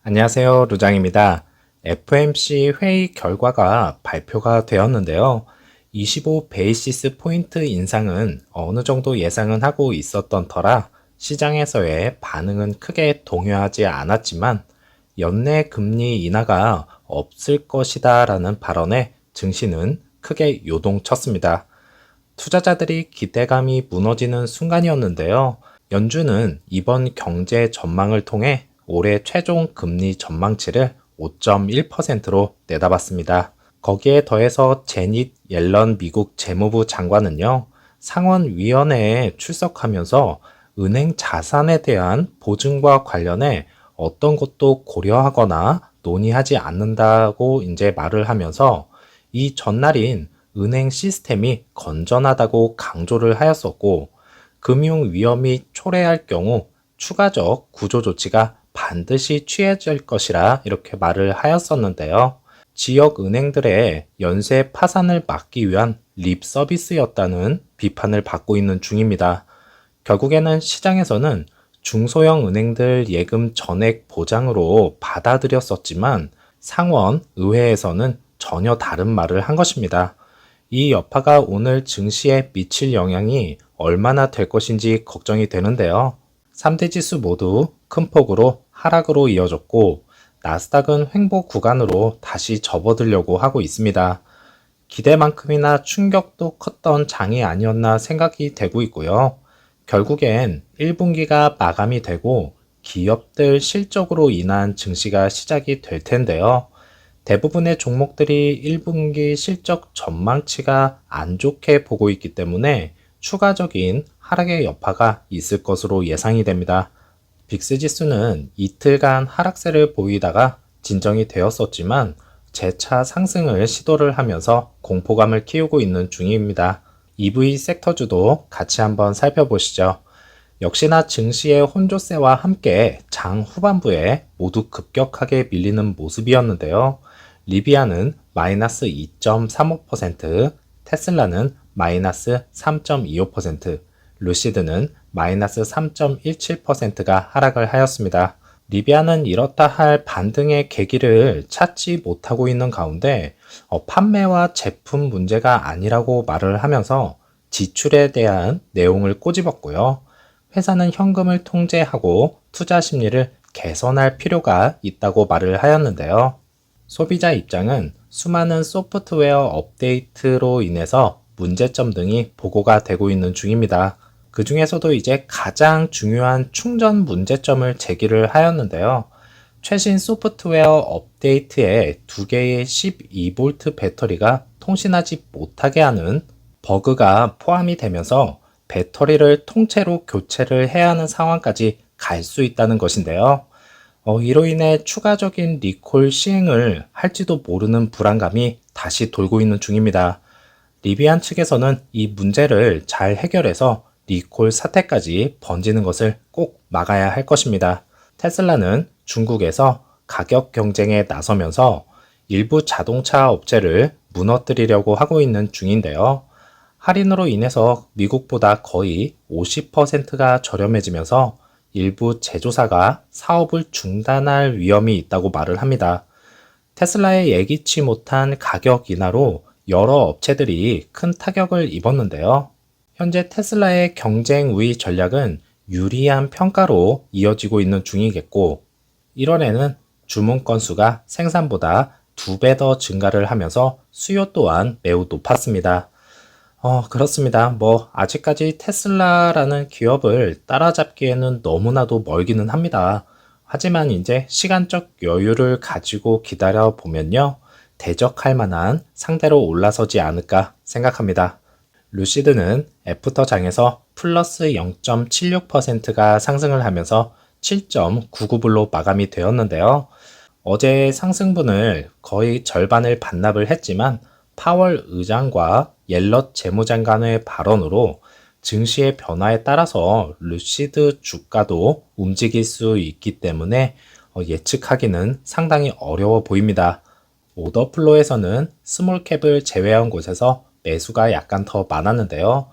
안녕하세요. 루장입니다. FOMC 회의 결과가 발표가 되었는데요. 25 베이시스 포인트 인상은 어느 정도 예상은 하고 있었던 터라 시장에서의 반응은 크게 동요하지 않았지만 연내 금리 인하가 없을 것이다 라는 발언에 증시는 크게 요동쳤습니다. 투자자들이 기대감이 무너지는 순간이었는데요. 연준은 이번 경제 전망을 통해 올해 최종 금리 전망치를 5.1%로 내다봤습니다. 거기에 더해서 제닛 옐런 미국 재무부 장관은요, 상원위원회에 출석하면서 은행 자산에 대한 보증과 관련해 어떤 것도 고려하거나 논의하지 않는다고 이제 말을 하면서 이 전날인 은행 시스템이 건전하다고 강조를 하였었고, 금융 위험이 초래할 경우 추가적 구조 조치가 반드시 취해질 것이라 이렇게 말을 하였었는데요. 지역 은행들의 연쇄 파산을 막기 위한 립 서비스였다는 비판을 받고 있는 중입니다. 결국에는 시장에서는 중소형 은행들 예금 전액 보장으로 받아들였었지만 상원 의회에서는 전혀 다른 말을 한 것입니다. 이 여파가 오늘 증시에 미칠 영향이 얼마나 될 것인지 걱정이 되는데요. 3대 지수 모두 큰 폭으로 하락으로 이어졌고 나스닥은 횡보 구간으로 다시 접어들려고 하고 있습니다. 기대만큼이나 충격도 컸던 장이 아니었나 생각이 되고 있고요. 결국엔 1분기가 마감이 되고 기업들 실적으로 인한 증시가 시작이 될 텐데요. 대부분의 종목들이 1분기 실적 전망치가 안 좋게 보고 있기 때문에 추가적인 하락의 여파가 있을 것으로 예상이 됩니다. 빅스 지수는 이틀간 하락세를 보이다가 진정이 되었었지만 재차 상승을 시도를 하면서 공포감을 키우고 있는 중입니다. EV 섹터주도 같이 한번 살펴보시죠. 역시나 증시의 혼조세와 함께 장 후반부에 모두 급격하게 밀리는 모습이었는데요. 리비아는 마이너스 2.35%, 테슬라는 마이너스 3.25%, 루시드는 마이너스 3.17%가 하락을 하였습니다. 리비아는 이렇다 할 반등의 계기를 찾지 못하고 있는 가운데 판매와 제품 문제가 아니라고 말을 하면서 지출에 대한 내용을 꼬집었고요. 회사는 현금을 통제하고 투자 심리를 개선할 필요가 있다고 말을 하였는데요. 소비자 입장은 수많은 소프트웨어 업데이트로 인해서 문제점 등이 보고가 되고 있는 중입니다. 그 중에서도 이제 가장 중요한 충전 문제점을 제기를 하였는데요. 최신 소프트웨어 업데이트에 두 개의 12V 배터리가 통신하지 못하게 하는 버그가 포함이 되면서 배터리를 통째로 교체를 해야 하는 상황까지 갈 수 있다는 것인데요. 이로 인해 추가적인 리콜 시행을 할지도 모르는 불안감이 다시 돌고 있는 중입니다. 리비안 측에서는 이 문제를 잘 해결해서 리콜 사태까지 번지는 것을 꼭 막아야 할 것입니다. 테슬라는 중국에서 가격 경쟁에 나서면서 일부 자동차 업체를 무너뜨리려고 하고 있는 중인데요. 할인으로 인해서 미국보다 거의 50%가 저렴해지면서 일부 제조사가 사업을 중단할 위험이 있다고 말을 합니다. 테슬라의 예기치 못한 가격 인하로 여러 업체들이 큰 타격을 입었는데요. 현재 테슬라의 경쟁 우위 전략은 유리한 평가로 이어지고 있는 중이겠고 1월에는 주문 건수가 생산보다 2배 더 증가를 하면서 수요 또한 매우 높았습니다. 그렇습니다. 아직까지 테슬라라는 기업을 따라잡기에는 너무나도 멀기는 합니다. 하지만 이제 시간적 여유를 가지고 기다려 보면요. 대적할 만한 상대로 올라서지 않을까 생각합니다. 루시드는 애프터 장에서 플러스 0.76%가 상승을 하면서 7.99불로 마감이 되었는데요. 어제 상승분을 거의 절반을 반납을 했지만 파월 의장과 옐럿 재무장관의 발언으로 증시의 변화에 따라서 루시드 주가도 움직일 수 있기 때문에 예측하기는 상당히 어려워 보입니다. 오더플로에서는 스몰캡을 제외한 곳에서 매수가 약간 더 많았는데요.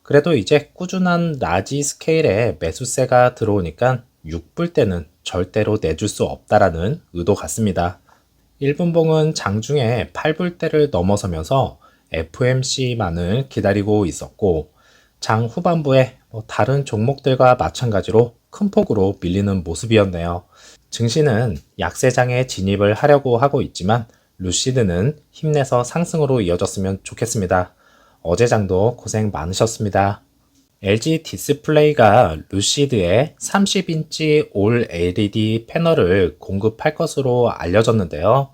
그래도 이제 꾸준한 라지 스케일의 매수세가 들어오니까 6불 때는 절대로 내줄 수 없다라는 의도 같습니다. 1분봉은 장중에 8불대를 넘어서면서 FOMC만을 기다리고 있었고, 장 후반부에 다른 종목들과 마찬가지로 큰 폭으로 밀리는 모습이었네요. 증시는 약세장에 진입을 하려고 하고 있지만 루시드는 힘내서 상승으로 이어졌으면 좋겠습니다. 어제 장도 고생 많으셨습니다. LG 디스플레이가 루시드에 30인치 올 LED 패널을 공급할 것으로 알려졌는데요.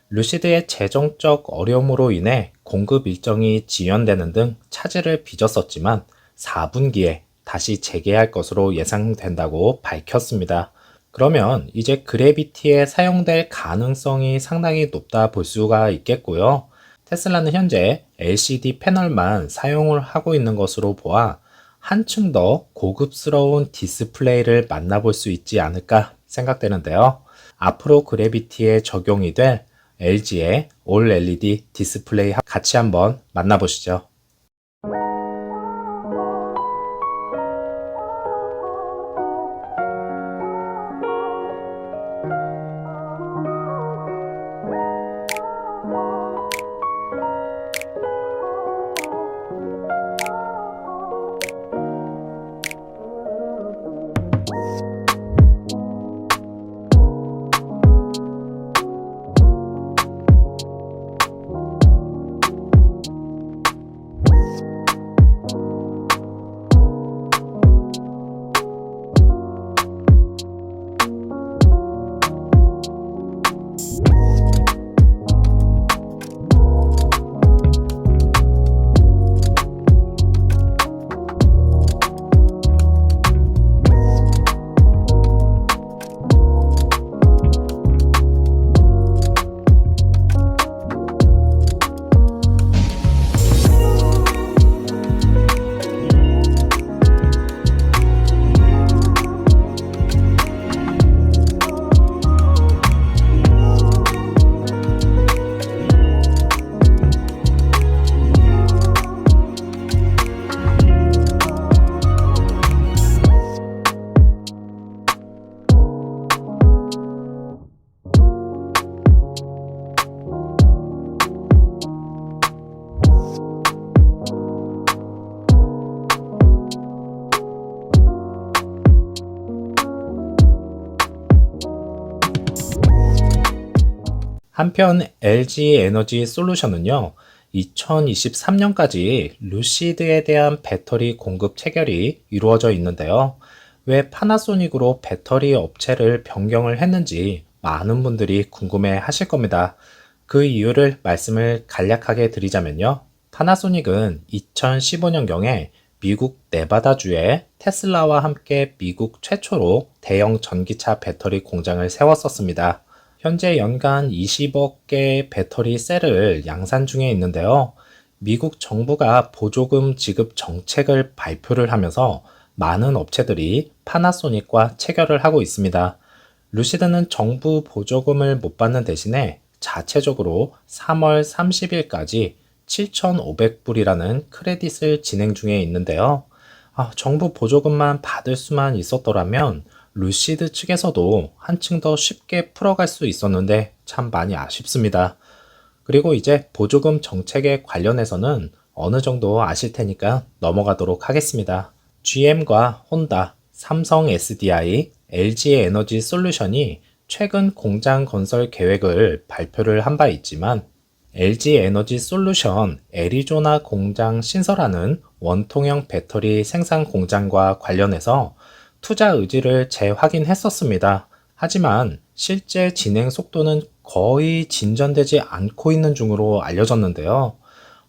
루시드의 재정적 어려움으로 인해 공급 일정이 지연되는 등 차질을 빚었었지만 4분기에 다시 재개할 것으로 예상된다고 밝혔습니다. 그러면 이제 그래비티에 사용될 가능성이 상당히 높다 볼 수가 있겠고요. 테슬라는 현재 LCD 패널만 사용을 하고 있는 것으로 보아 한층 더 고급스러운 디스플레이를 만나볼 수 있지 않을까 생각되는데요. 앞으로 그래비티에 적용이 될 LG의 올 LED 디스플레이 같이 한번 만나보시죠. 한편 LG 에너지 솔루션은요, 2023년까지 루시드에 대한 배터리 공급 체결이 이루어져 있는데요. 왜 파나소닉으로 배터리 업체를 변경을 했는지 많은 분들이 궁금해 하실 겁니다. 그 이유를 말씀을 간략하게 드리자면요. 파나소닉은 2015년경에 미국 네바다주에 테슬라와 함께 미국 최초로 대형 전기차 배터리 공장을 세웠었습니다. 현재 연간 20억 개의 배터리 셀을 양산 중에 있는데요. 미국 정부가 보조금 지급 정책을 발표를 하면서 많은 업체들이 파나소닉과 체결을 하고 있습니다. 루시드는 정부 보조금을 못 받는 대신에 자체적으로 3월 30일까지 7,500불이라는 크레딧을 진행 중에 있는데요. 정부 보조금만 받을 수만 있었더라면 루시드 측에서도 한층 더 쉽게 풀어갈 수 있었는데 참 많이 아쉽습니다. 그리고 이제 보조금 정책에 관련해서는 어느 정도 아실 테니까 넘어가도록 하겠습니다. GM과 혼다, 삼성 SDI, LG 에너지 솔루션이 최근 공장 건설 계획을 발표를 한 바 있지만 LG 에너지 솔루션 애리조나 공장 신설하는 원통형 배터리 생산 공장과 관련해서 투자 의지를 재확인했었습니다. 하지만 실제 진행 속도는 거의 진전되지 않고 있는 중으로 알려졌는데요.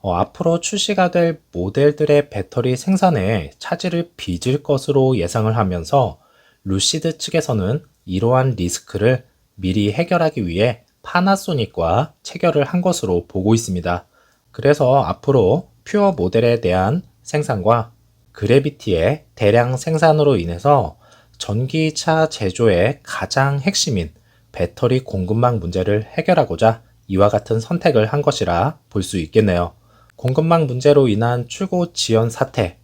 앞으로 출시가 될 모델들의 배터리 생산에 차질을 빚을 것으로 예상을 하면서 루시드 측에서는 이러한 리스크를 미리 해결하기 위해 파나소닉과 체결을 한 것으로 보고 있습니다. 그래서 앞으로 퓨어 모델에 대한 생산과 그래비티의 대량 생산으로 인해서 전기차 제조의 가장 핵심인 배터리 공급망 문제를 해결하고자 이와 같은 선택을 한 것이라 볼 수 있겠네요. 공급망 문제로 인한 출고 지연 사태,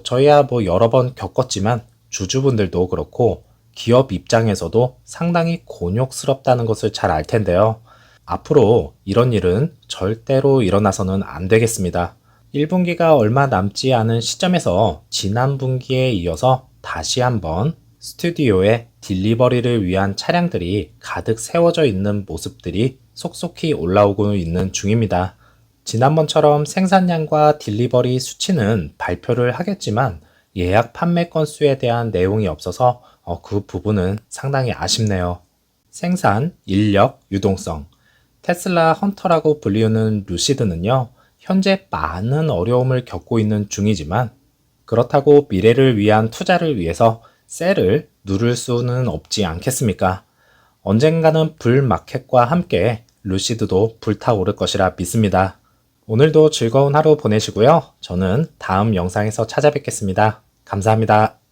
저희야 여러 번 겪었지만 주주분들도 그렇고 기업 입장에서도 상당히 곤욕스럽다는 것을 잘 알 텐데요. 앞으로 이런 일은 절대로 일어나서는 안 되겠습니다. 1분기가 얼마 남지 않은 시점에서 지난 분기에 이어서 다시 한번 스튜디오에 딜리버리를 위한 차량들이 가득 세워져 있는 모습들이 속속히 올라오고 있는 중입니다. 지난번처럼 생산량과 딜리버리 수치는 발표를 하겠지만 예약 판매 건수에 대한 내용이 없어서 그 부분은 상당히 아쉽네요. 생산, 인력, 유동성. 테슬라 헌터라고 불리우는 루시드는요, 현재 많은 어려움을 겪고 있는 중이지만 그렇다고 미래를 위한 투자를 위해서 셀을 누를 수는 없지 않겠습니까? 언젠가는 불마켓과 함께 루시드도 불타오를 것이라 믿습니다. 오늘도 즐거운 하루 보내시고요. 저는 다음 영상에서 찾아뵙겠습니다. 감사합니다.